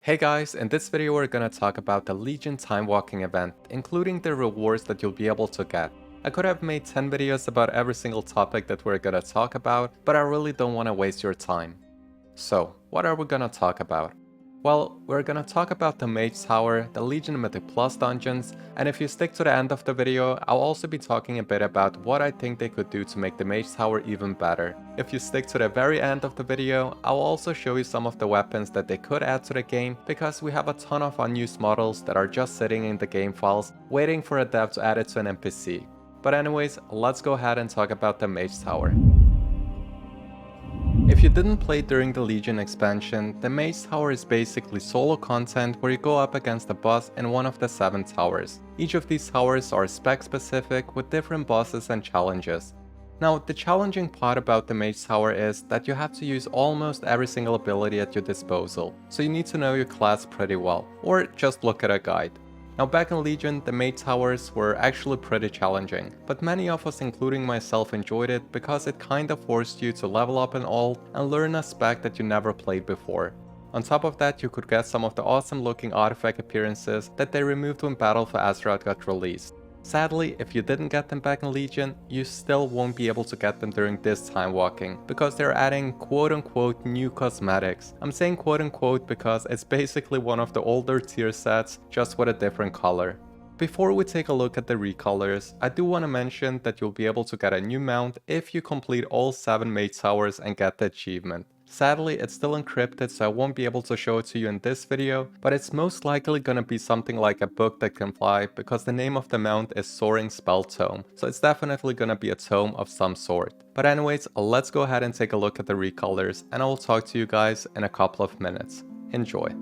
Hey guys, in this video we're gonna talk about the Legion Timewalking event, including the rewards that you'll be able to get. I could have made 10 videos about every single topic that we're gonna talk about, but I really don't want to waste your time. So, what are we gonna talk about? Well, we're gonna talk about the Mage Tower, the Legion Mythic Plus dungeons, and if you stick to the end of the video, I'll also be talking a bit about what I think they could do to make the Mage Tower even better. If you stick to the very end of the video, I'll also show you some of the weapons that they could add to the game, because we have a ton of unused models that are just sitting in the game files, waiting for a dev to add it to an NPC. But anyways, let's go ahead and talk about the Mage Tower. If you didn't play during the Legion expansion, the Mage Tower is basically solo content where you go up against a boss in one of the 7 towers. Each of these towers are spec specific with different bosses and challenges. Now, the challenging part about the Mage Tower is that you have to use almost every single ability at your disposal, so you need to know your class pretty well, or just look at a guide. Now back in Legion, the Mage Towers were actually pretty challenging, but many of us including myself enjoyed it because it kinda forced you to level up in ult and learn a spec that you never played before. On top of that, you could get some of the awesome looking artifact appearances that they removed when Battle for Azeroth got released. Sadly, if you didn't get them back in Legion, you still won't be able to get them during this time walking, because they're adding quote-unquote new cosmetics. I'm saying quote-unquote because it's basically one of the older tier sets, just with a different color. Before we take a look at the recolors, I do want to mention that you'll be able to get a new mount if you complete all 7 Mage Towers and get the achievement. Sadly, it's still encrypted, so I won't be able to show it to you in this video, but it's most likely gonna be something like a book that can fly, because the name of the mount is Soaring Spell Tome, so it's definitely gonna be a tome of some sort. But anyways, let's go ahead and take a look at the recolors, and I will talk to you guys in a couple of minutes. Enjoy.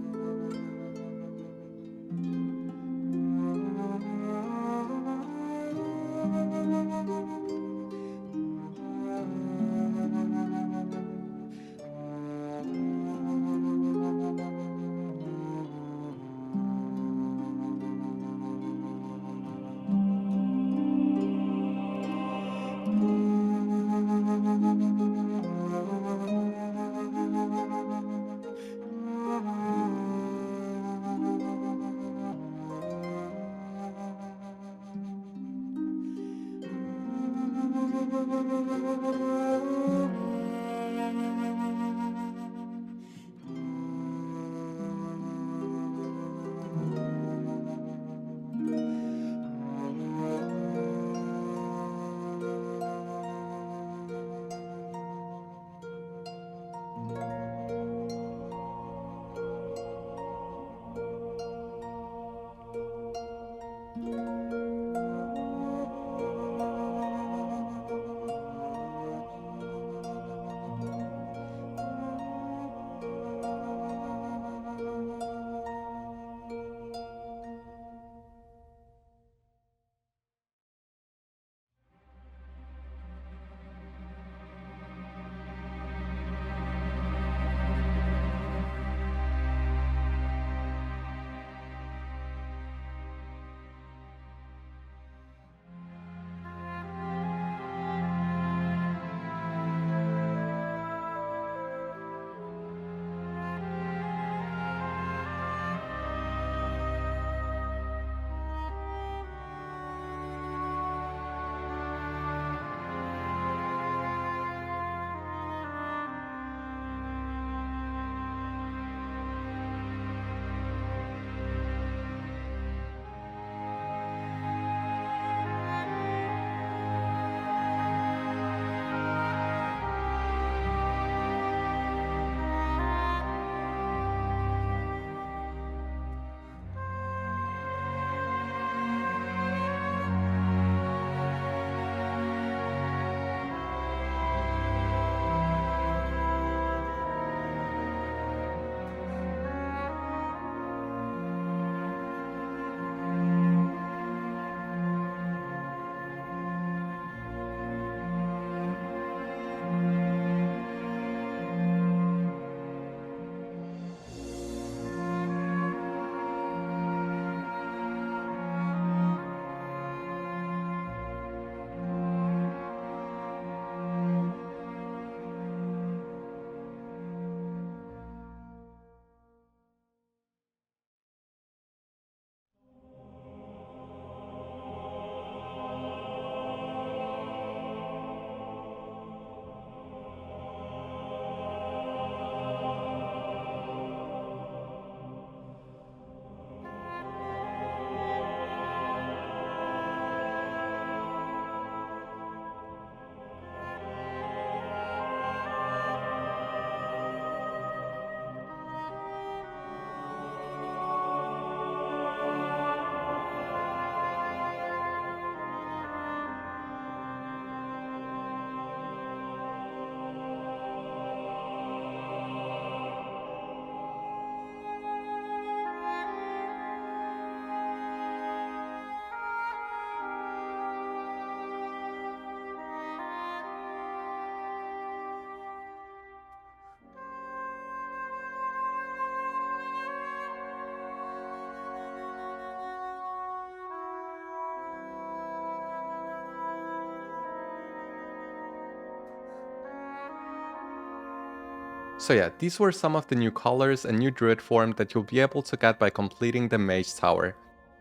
So yeah, these were some of the new colors and new druid form that you'll be able to get by completing the Mage Tower.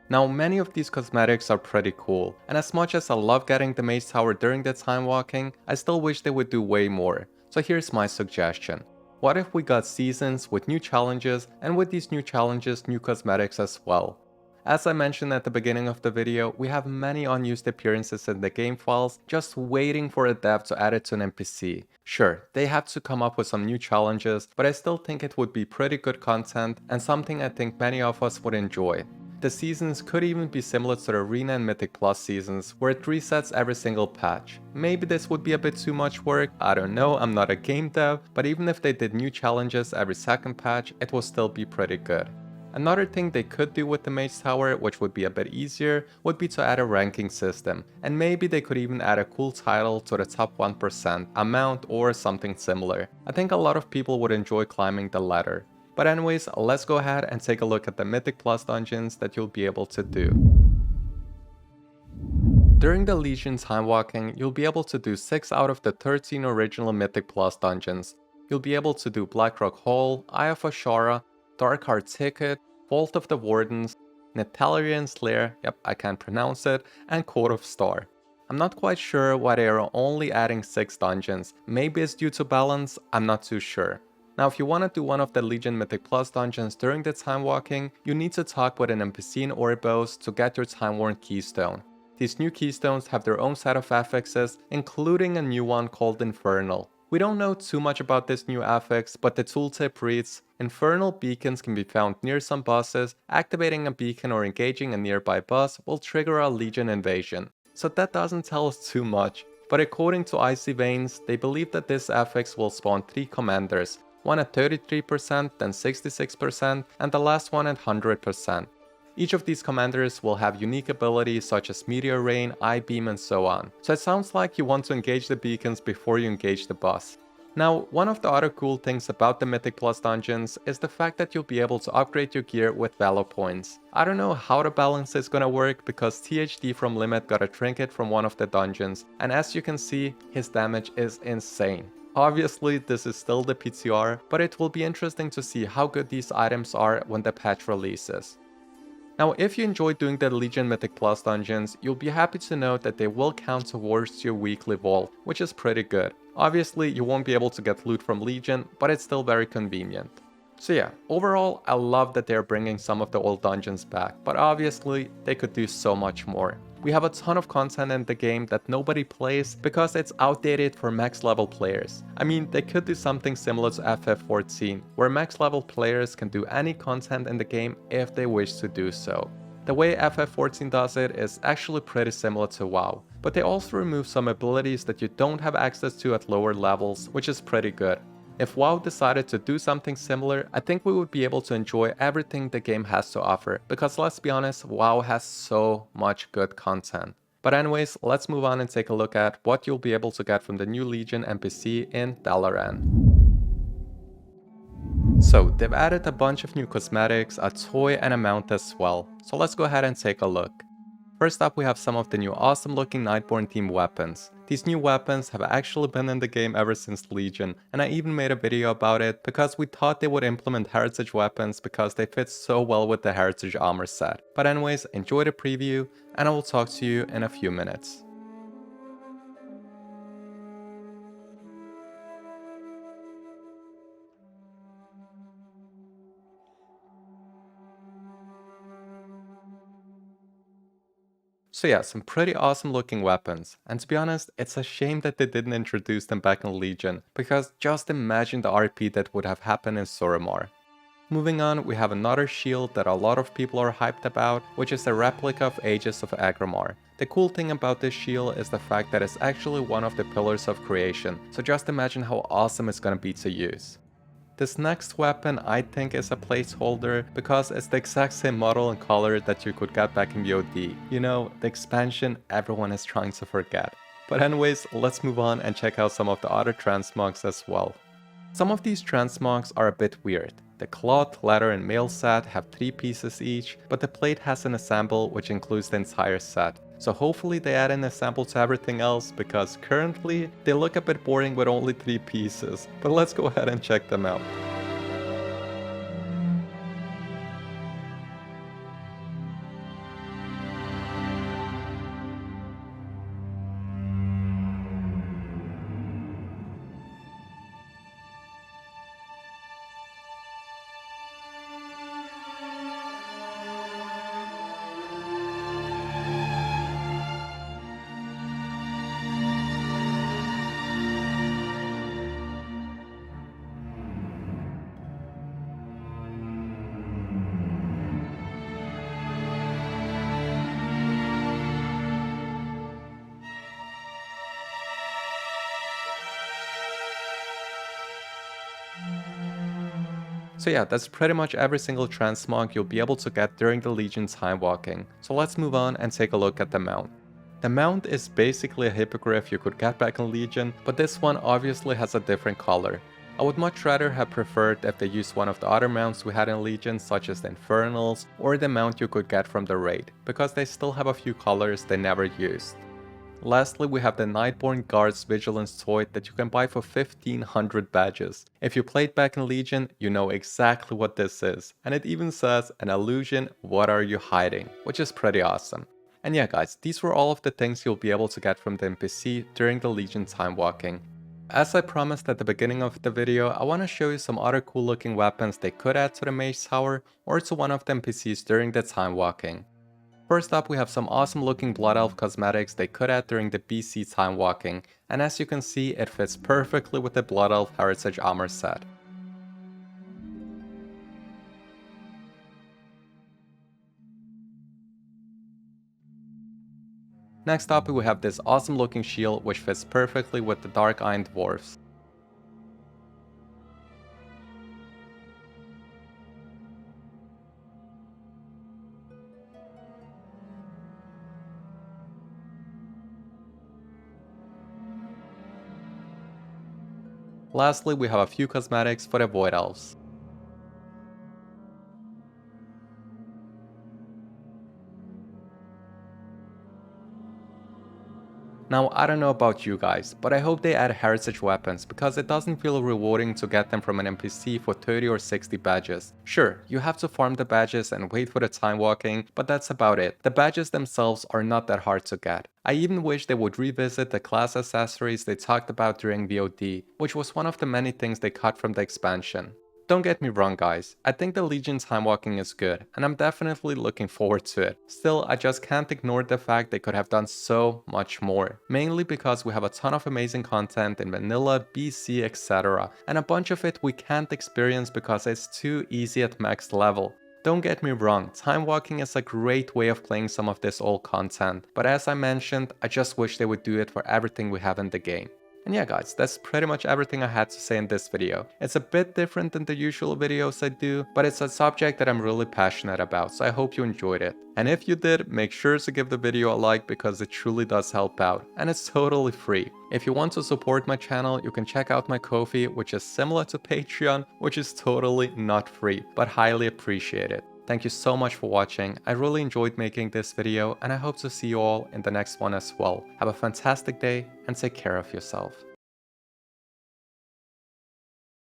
Now, many of these cosmetics are pretty cool, and as much as I love getting the Mage Tower during the time walking, I still wish they would do way more. So here's my suggestion. What if we got seasons with new challenges, and with these new challenges, new cosmetics as well? As I mentioned at the beginning of the video, we have many unused appearances in the game files just waiting for a dev to add it to an NPC. Sure, they have to come up with some new challenges, but I still think it would be pretty good content and something I think many of us would enjoy. The seasons could even be similar to the Arena and Mythic Plus seasons, where it resets every single patch. Maybe this would be a bit too much work, I don't know, I'm not a game dev, but even if they did new challenges every second patch, it will still be pretty good. Another thing they could do with the Mage Tower, which would be a bit easier, would be to add a ranking system, and maybe they could even add a cool title to the top 1%, amount, or something similar. I think a lot of people would enjoy climbing the ladder. But anyways, let's go ahead and take a look at the Mythic Plus dungeons that you'll be able to do. During the Legion time walking, you'll be able to do 6 out of the 13 original Mythic Plus dungeons. You'll be able to do Blackrock Hall, Eye of Ashara, Darkheart Ticket, Vault of the Wardens, Nethalarian's Lair, yep, I can't pronounce it, and Code of Star. I'm not quite sure why they are only adding 6 dungeons. Maybe it's due to balance, I'm not too sure. Now, if you want to do one of the Legion Mythic Plus dungeons during the time walking, you need to talk with an NPC in Oribos to get your Timeworn Keystone. These new keystones have their own set of affixes, including a new one called Infernal. We don't know too much about this new affix, but the tooltip reads, Infernal beacons can be found near some bosses. Activating a beacon or engaging a nearby boss will trigger a Legion invasion. So that doesn't tell us too much, but according to Icy Veins, they believe that this affix will spawn 3 commanders, one at 33%, then 66%, and the last one at 100%. Each of these commanders will have unique abilities such as Meteor Rain, Eye Beam, and so on. So it sounds like you want to engage the beacons before you engage the boss. Now, one of the other cool things about the Mythic Plus dungeons is the fact that you'll be able to upgrade your gear with Valor points. I don't know how the balance is gonna work because THD from Limit got a trinket from one of the dungeons, and as you can see, his damage is insane. Obviously, this is still the PTR, but it will be interesting to see how good these items are when the patch releases. Now, if you enjoy doing the Legion Mythic Plus dungeons, you'll be happy to know that they will count towards your weekly vault, which is pretty good. Obviously, you won't be able to get loot from Legion, but it's still very convenient. So yeah, overall, I love that they're bringing some of the old dungeons back, but obviously, they could do so much more. We have a ton of content in the game that nobody plays because it's outdated for max level players. I mean, they could do something similar to FF14, where max level players can do any content in the game if they wish to do so. The way FF14 does it is actually pretty similar to WoW, but they also remove some abilities that you don't have access to at lower levels, which is pretty good. If WoW decided to do something similar, I think we would be able to enjoy everything the game has to offer, because let's be honest, WoW has so much good content. But anyways, let's move on and take a look at what you'll be able to get from the new Legion NPC in Dalaran. So they've added a bunch of new cosmetics, a toy and a mount as well, so let's go ahead and take a look. First up, we have some of the new awesome looking Nightborne themed weapons. These new weapons have actually been in the game ever since Legion, and I even made a video about it because we thought they would implement heritage weapons because they fit so well with the heritage armor set. But anyways, enjoy the preview, and I will talk to you in a few minutes. So yeah, some pretty awesome looking weapons, and to be honest, it's a shame that they didn't introduce them back in Legion, because just imagine the RP that would have happened in Suramar. Moving on, we have another shield that a lot of people are hyped about, which is a replica of Aegis of Agramar. The cool thing about this shield is the fact that it's actually one of the pillars of creation, so just imagine how awesome it's gonna be to use. This next weapon I think is a placeholder because it's the exact same model and color that you could get back in VOD. You know, the expansion everyone is trying to forget. But anyways, let's move on and check out some of the other transmogs as well. Some of these transmogs are a bit weird. The cloth, leather and mail set have 3 pieces each, but the plate has an assemble which includes the entire set. so hopefully they add in a sample to everything else, because currently they look a bit boring with only 3 pieces, but let's go ahead and check them out. So yeah, that's pretty much every single transmog you'll be able to get during the Legion Timewalking. So let's move on and take a look at the mount. The mount is basically a hippogriff you could get back in Legion, but this one obviously has a different color. I would much rather have preferred if they used one of the other mounts we had in Legion, such as the Infernals, or the mount you could get from the raid, because they still have a few colors they never used. Lastly, we have the Nightborn Guard's Vigilance toy that you can buy for 1500 badges. If you played back in Legion, you know exactly what this is, and it even says, an illusion, what are you hiding? Which is pretty awesome. And yeah guys, these were all of the things you'll be able to get from the NPC during the Legion Timewalking. As I promised at the beginning of the video, I want to show you some other cool looking weapons they could add to the Mage Tower or to one of the NPCs during the Timewalking. First up, we have some awesome looking Blood Elf cosmetics they could add during the BC Timewalking, and as you can see, it fits perfectly with the Blood Elf Heritage Armor set. Next up, we have this awesome looking shield which fits perfectly with the Dark Iron Dwarves. Lastly, we have a few cosmetics for the Void Elves. Now, I don't know about you guys, but I hope they add heritage weapons, because it doesn't feel rewarding to get them from an NPC for 30 or 60 badges. Sure, you have to farm the badges and wait for the time walking, but that's about it. The badges themselves are not that hard to get. I even wish they would revisit the class accessories they talked about during VOD, which was one of the many things they cut from the expansion. Don't get me wrong guys, I think the Legion Timewalking is good, and I'm definitely looking forward to it. Still, I just can't ignore the fact they could have done so much more. Mainly because we have a ton of amazing content in vanilla, BC, etc. And a bunch of it we can't experience because it's too easy at max level. Don't get me wrong, Timewalking is a great way of playing some of this old content, but as I mentioned, I just wish they would do it for everything we have in the game. And yeah guys, that's pretty much everything I had to say in this video. It's a bit different than the usual videos I do, but it's a subject that I'm really passionate about, so I hope you enjoyed it. And if you did, make sure to give the video a like because it truly does help out, and it's totally free. If you want to support my channel, you can check out my Ko-fi, which is similar to Patreon, which is totally not free, but highly appreciated. Thank you so much for watching, I really enjoyed making this video and I hope to see you all in the next one as well. Have a fantastic day and take care of yourself.